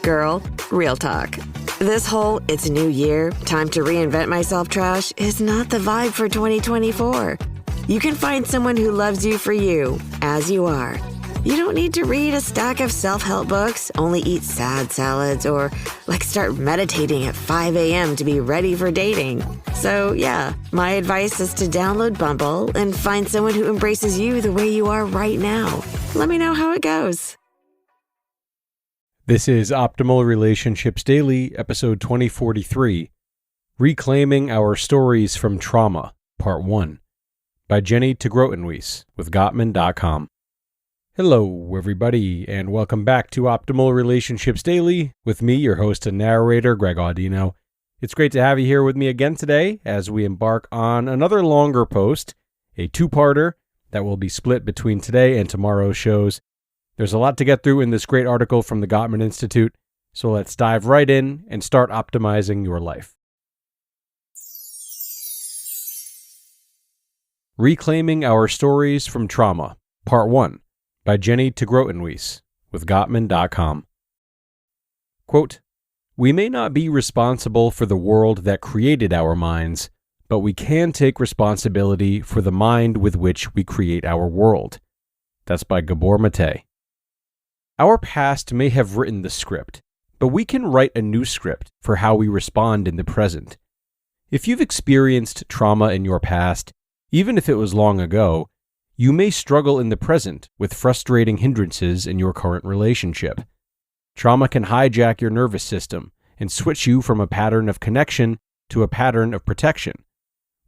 Girl, real talk. This whole "it's a new year, time to reinvent myself" trash is not the vibe for 2024. You can find someone who loves you for you, as you are. You don't need to read a stack of self-help books, only eat sad salads, or start meditating at 5 a.m. to be ready for dating. So yeah, my advice is to download Bumble and find someone who embraces you the way you are right now. Let me know how it goes. This is Optimal Relationships Daily, episode 2043, Reclaiming Our Stories from Trauma, Part 1, by TeGrotenhuis with Gottman.com. Hello, everybody, and welcome back to Optimal Relationships Daily with me, your host and narrator, Greg Audino. It's great to have you here with me again today as we embark on another longer post, a two-parter that will be split between today and tomorrow's shows. There's a lot to get through in this great article from the Gottman Institute, so let's dive right in and start optimizing your life. Reclaiming Our Stories from Trauma, Part 1, by TeGrotenhuis with Gottman.com. Quote, "We may not be responsible for the world that created our minds, but we can take responsibility for the mind with which we create our world." That's by Gabor Maté. Our past may have written the script, but we can write a new script for how we respond in the present. If you've experienced trauma in your past, even if it was long ago, you may struggle in the present with frustrating hindrances in your current relationship. Trauma can hijack your nervous system and switch you from a pattern of connection to a pattern of protection.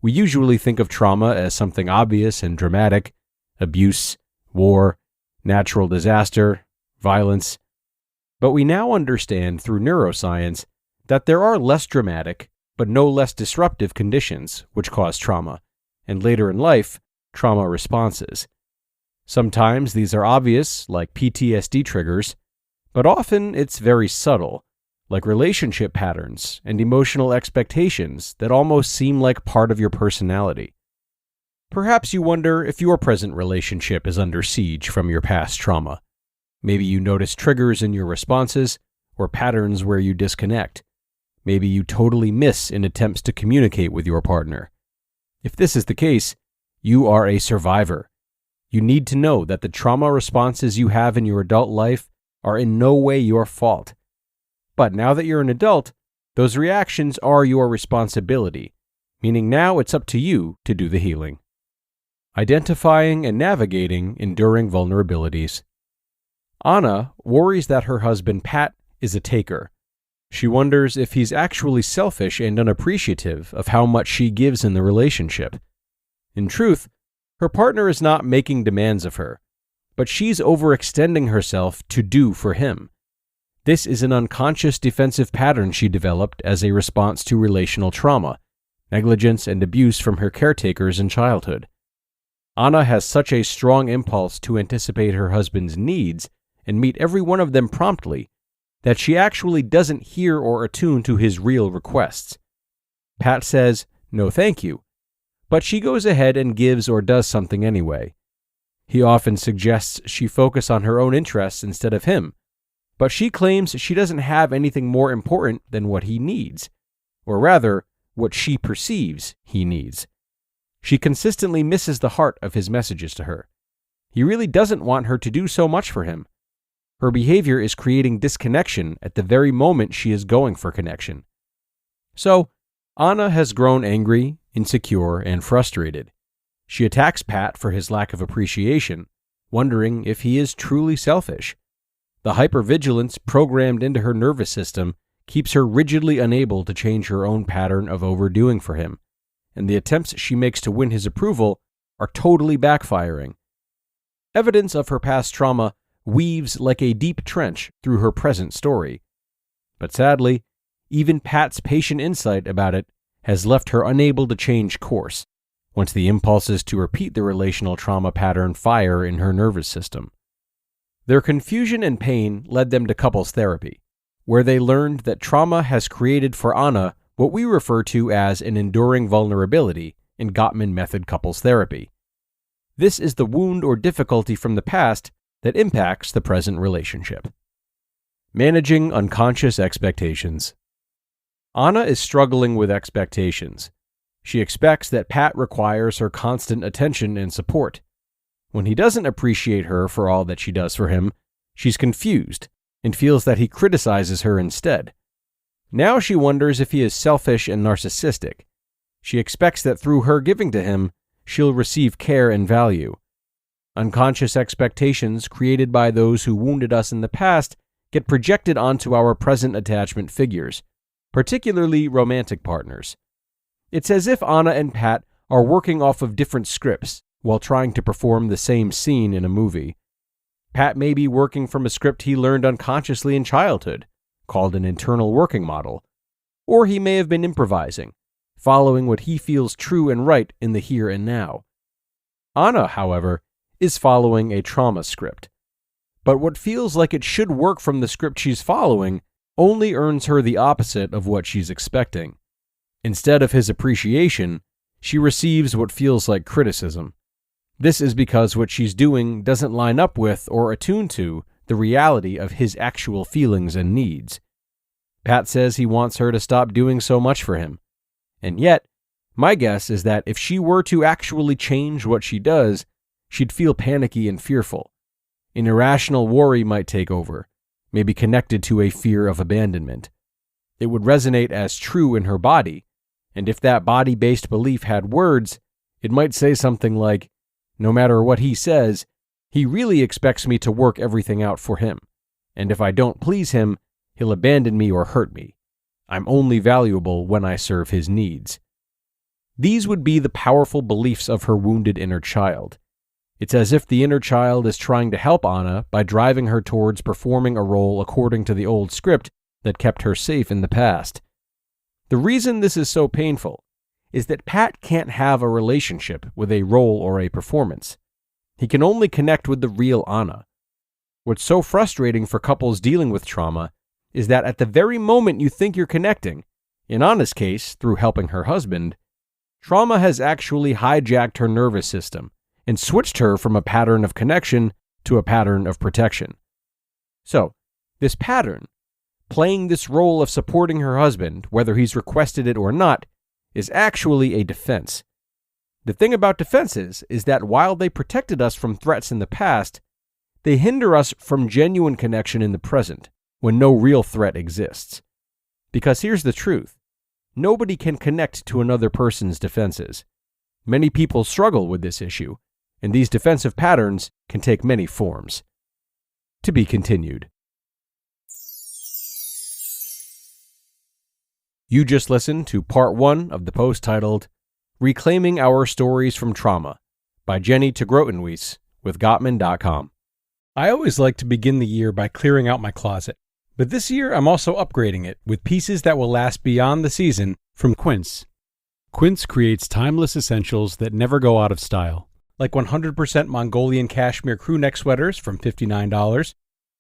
We usually think of trauma as something obvious and dramatic: abuse, war, natural disaster, violence. But we now understand through neuroscience that there are less dramatic, but no less disruptive conditions which cause trauma, and later in life, trauma responses. Sometimes these are obvious, like PTSD triggers, but often it's very subtle, like relationship patterns and emotional expectations that almost seem like part of your personality. Perhaps you wonder if your present relationship is under siege from your past trauma. Maybe you notice triggers in your responses or patterns where you disconnect. Maybe you totally miss in attempts to communicate with your partner. If this is the case, you are a survivor. You need to know that the trauma responses you have in your adult life are in no way your fault. But now that you're an adult, those reactions are your responsibility, meaning now it's up to you to do the healing. Identifying and navigating enduring vulnerabilities. Anna worries that her husband Pat is a taker. She wonders if he's actually selfish and unappreciative of how much she gives in the relationship. In truth, her partner is not making demands of her, but she's overextending herself to do for him. This is an unconscious defensive pattern she developed as a response to relational trauma, negligence, and abuse from her caretakers in childhood. Anna has such a strong impulse to anticipate her husband's needs and meet every one of them promptly that she actually doesn't hear or attune to his real requests. Pat says, "No thank you," but she goes ahead and gives or does something anyway. He often suggests she focus on her own interests instead of him, but she claims she doesn't have anything more important than what he needs, or rather, what she perceives he needs. She consistently misses the heart of his messages to her. He really doesn't want her to do so much for him. Her behavior is creating disconnection at the very moment she is going for connection. So, Anna has grown angry, insecure, and frustrated. She attacks Pat for his lack of appreciation, wondering if he is truly selfish. The hypervigilance programmed into her nervous system keeps her rigidly unable to change her own pattern of overdoing for him, and the attempts she makes to win his approval are totally backfiring. Evidence of her past trauma weaves like a deep trench through her present story. But sadly, even Pat's patient insight about it has left her unable to change course once the impulses to repeat the relational trauma pattern fire in her nervous system. Their confusion and pain led them to couples therapy, where they learned that trauma has created for Anna what we refer to as an enduring vulnerability in Gottman method couples therapy. This is the wound or difficulty from the past that impacts the present relationship. Managing unconscious expectations. Anna is struggling with expectations. She expects that Pat requires her constant attention and support. When he doesn't appreciate her for all that she does for him, she's confused and feels that he criticizes her instead. Now she wonders if he is selfish and narcissistic. She expects that through her giving to him, she'll receive care and value. Unconscious expectations created by those who wounded us in the past get projected onto our present attachment figures, particularly romantic partners. It's as if Anna and Pat are working off of different scripts while trying to perform the same scene in a movie. Pat may be working from a script he learned unconsciously in childhood, called an internal working model, or he may have been improvising, following what he feels true and right in the here and now. Anna, however, is following a trauma script. But what feels like it should work from the script she's following only earns her the opposite of what she's expecting. Instead of his appreciation, she receives what feels like criticism. This is because what she's doing doesn't line up with or attune to the reality of his actual feelings and needs. Pat says he wants her to stop doing so much for him. And yet, my guess is that if she were to actually change what she does, she'd feel panicky and fearful. An irrational worry might take over, maybe connected to a fear of abandonment. It would resonate as true in her body, and if that body-based belief had words, it might say something like, no matter what he says, he really expects me to work everything out for him, and if I don't please him, he'll abandon me or hurt me. I'm only valuable when I serve his needs. These would be the powerful beliefs of her wounded inner child. It's as if the inner child is trying to help Anna by driving her towards performing a role according to the old script that kept her safe in the past. The reason this is so painful is that Pat can't have a relationship with a role or a performance. He can only connect with the real Anna. What's so frustrating for couples dealing with trauma is that at the very moment you think you're connecting, in Anna's case, through helping her husband, trauma has actually hijacked her nervous system and switched her from a pattern of connection to a pattern of protection. So, this pattern, playing this role of supporting her husband, whether he's requested it or not, is actually a defense. The thing about defenses is that while they protected us from threats in the past, they hinder us from genuine connection in the present, when no real threat exists. Because here's the truth. Nobody can connect to another person's defenses. Many people struggle with this issue, and these defensive patterns can take many forms. To be continued. You just listened to part 1 of the post titled Reclaiming Our Stories from Trauma by Jenny TeGrotenhuis with Gottman.com. I always like to begin the year by clearing out my closet, but this year I'm also upgrading it with pieces that will last beyond the season from Quince. Quince creates timeless essentials that never go out of style, like 100% Mongolian cashmere crew neck sweaters from $59,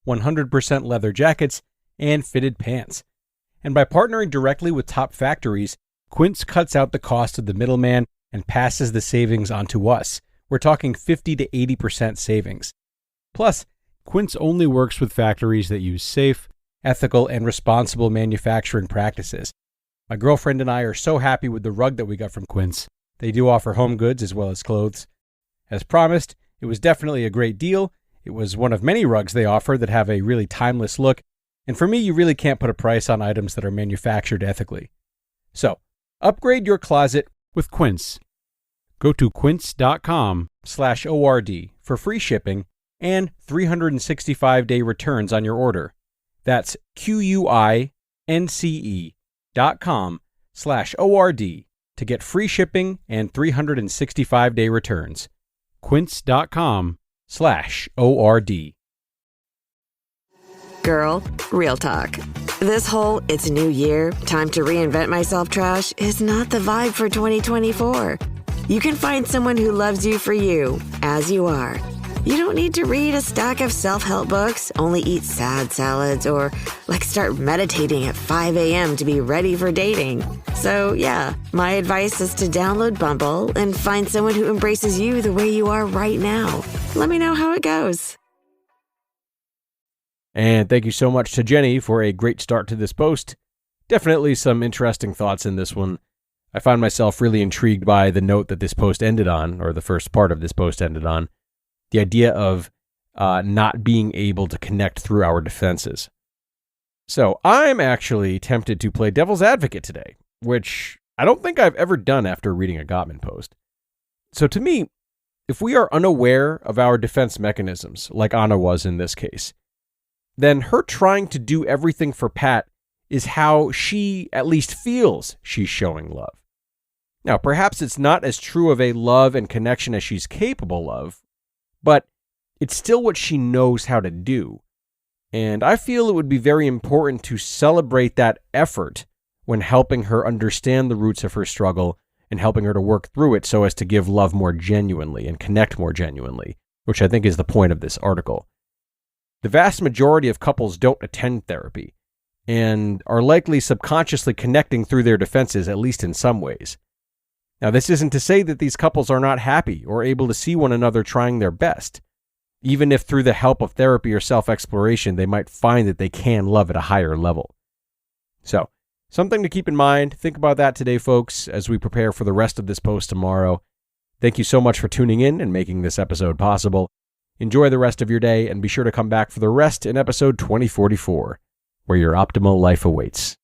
100% leather jackets, and fitted pants. And by partnering directly with top factories, Quince cuts out the cost of the middleman and passes the savings on to us. We're talking 50 to 80% savings. Plus, Quince only works with factories that use safe, ethical, and responsible manufacturing practices. My girlfriend and I are so happy with the rug that we got from Quince. They do offer home goods as well as clothes. As promised, it was definitely a great deal. It was one of many rugs they offer that have a really timeless look. And for me, you really can't put a price on items that are manufactured ethically. So, upgrade your closet with Quince. Go to quince.com/ORD for free shipping and 365-day returns on your order. That's QUINCE.com/ORD to get free shipping and 365-day returns. Quince.com/ORD. Girl, real talk. This whole "it's a new year, time to reinvent myself" trash is not the vibe for 2024. You can find someone who loves you for you, as you are. You don't need to read a stack of self-help books, only eat sad salads, or start meditating at 5 a.m. to be ready for dating. So yeah, my advice is to download Bumble and find someone who embraces you the way you are right now. Let me know how it goes. And thank you so much to Jenny for a great start to this post. Definitely some interesting thoughts in this one. I find myself really intrigued by the note that this post ended on, or the first part of this post ended on, the idea of not being able to connect through our defenses. So I'm actually tempted to play devil's advocate today, which I don't think I've ever done after reading a Gottman post. So to me, if we are unaware of our defense mechanisms, like Anna was in this case, then her trying to do everything for Pat is how she at least feels she's showing love. Now, perhaps it's not as true of a love and connection as she's capable of, but it's still what she knows how to do. And I feel it would be very important to celebrate that effort when helping her understand the roots of her struggle and helping her to work through it so as to give love more genuinely and connect more genuinely, which I think is the point of this article. The vast majority of couples don't attend therapy and are likely subconsciously connecting through their defenses, at least in some ways. Now, this isn't to say that these couples are not happy or able to see one another trying their best, even if through the help of therapy or self-exploration, they might find that they can love at a higher level. So, something to keep in mind. Think about that today, folks, as we prepare for the rest of this post tomorrow. Thank you so much for tuning in and making this episode possible. Enjoy the rest of your day, and be sure to come back for the rest in episode 2044, where your optimal life awaits.